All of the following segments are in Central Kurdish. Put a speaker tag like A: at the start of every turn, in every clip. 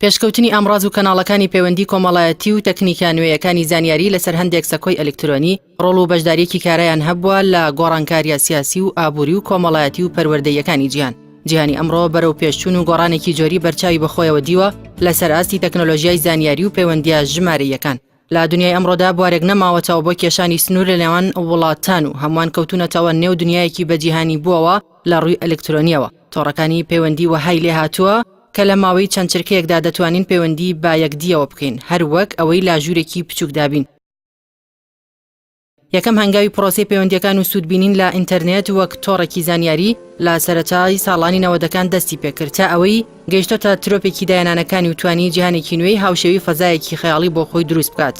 A: پێشکەوتنی ئامڕاز و کەناڵەکانی پەیوەندی کۆمەڵایەتی و تەکنیکە نوێیەکانی زانیاری لەسەر هەندێک سەکۆی ئەلکترۆنی ڕۆڵ و بەشداریەکی کارەیان هەبووە لە گۆڕانکاریە سیاسی و ئابووری و کۆمەڵایەتی و پەروەردەیەکانی جیهان. جیهانی ئەمڕۆ بەرەو پێشچوون و گۆڕانێکی جۆری بەرچاوی بەخۆیەوە دیوە لەسەر ئاستی تەکنۆلۆژیای زانیاری و پەیوەندیە ژمارەیەکان. لە دنیای ئەمڕۆدا بوارێک نەماوەتەوە بۆ کێشانی سنوور لە نێوان وڵاتان و هەمووان کەوتونەتەوە نێو دنیایەکی بەجیهانی بووەوە لە ڕووی ئەلکترۆنیەوە. تۆڕەکانی پەیوەندی وەهای لێ هاتووە کە لە ماوەی چەند چرکەیەکدا دەتوانین پەیوەندی با یەکدیەوە بکەین، هەر وەک ئەوەی لا ژوورێکی بچووک دابین. یەکەم هەنگاوی پرۆسەی پەیوەندیەکان و سوودبینین لە ئینتەرنێت وەک تۆڕێکی زانیاری لە سەرەتای ساڵانی 90ەکان دەستی پێکرد تا ئەوەی گەیشتۆتە ترۆپێکی دایانانەکانی و توانی جیهانێکی نوێی هاوشێوی فەزایەکی خەیاڵی بۆ خۆی دروست بکات.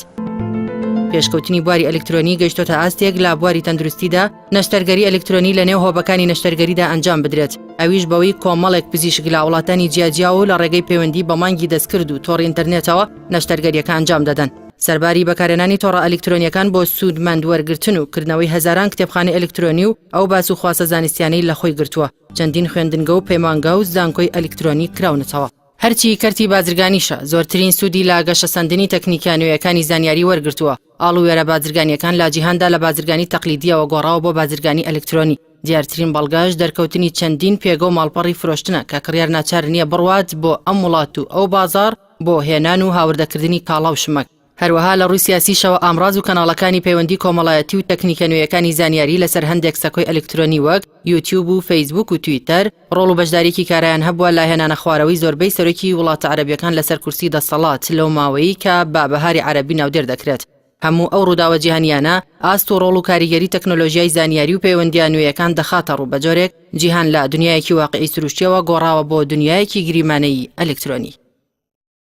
A: پێشکەوتنی بواری ئەلکترۆنی گەیشتۆتە ئاستێک لە بواری تەندروستیدا نەشتەرگەری ئەلکترۆنی لە نێو هۆبەکانی نەشتەرگەریدا ئەنجام بدرێت. ئەویش بەوەی کۆمەڵێک پزیشک لە وڵاتانی جیاجیا و لە ڕێگەی پەیوەندی بە مانگی دەستکرد و تۆڕی ئینتەرنێتەوە نەشتەرگەریەکە ئەنجام دەدەن. سەرباری بەکارهێنانی تۆڕە ئەلکترۆنیەکان بۆ سوودمەند وەرگرتن و کردنەوەی هەزاران کتێبخانەی ئەلکترۆنی و ئەو باس و خواسە زانستیانەی لە خۆی گرتووە. چەندین خوێندنگە و پەیمانگە و زانکۆی ئەلکترۆنی کراونەتەوە. هەرچی کەرتی بازرگانیشە زۆرترین سوودی لە گەشەسەندنی تەکنیکە نوێیەکانی زانیاری وەرگرتووە. ئاڵ و وێرە بازرگانیەکان لە جیهاندا لە بازرگانی تەقلیدیەوە گۆڕاوە بۆ بازرگانی ئەلکترۆنی. دیارترین بەڵگەش دەرکەوتنی چەندین پێگە و ماڵپەڕی فرۆشتنە کە کڕیار ناچار نییە بڕوات بۆ ئەم وڵات و ئەو بازار بۆ هێنان و هاوردەکردنی کاڵا و شمەک. هەروەها لە ڕووی سیاسیشەوە ئامڕاز و کەناڵەکانی پەیوەندی کۆمەڵایەتی و تەکنیکە نوێیەکانی زانیاری لەسەر هەندێک سەکۆی ئەلکترۆنی وەک یوتیوب و فەیسبوک و تویتەر ڕۆڵ و بەشداریەکی کارایان هەبووە لە هێنانە خوارەوەی زۆربەی سەرۆکی وڵاتە عەرەبیەکان لەسەر کورسی دەسەڵات لەو ماوەیی کە بە بەهاری عەرەبی ناودێر دەکرێت. هەموو ئەو ڕووداوە جیهانیانە ئاست و ڕۆڵ و کاریگەری تەکنۆلۆژیای زانیاری و پەیوەندیە نوێیەکان دەخاتە ڕوو بە جۆرێک جیهان لە دنیایەکی واقعی سروشتیەوە گۆڕاوە بۆ دنیایەکی گریمانەیی ئەلکترۆنی.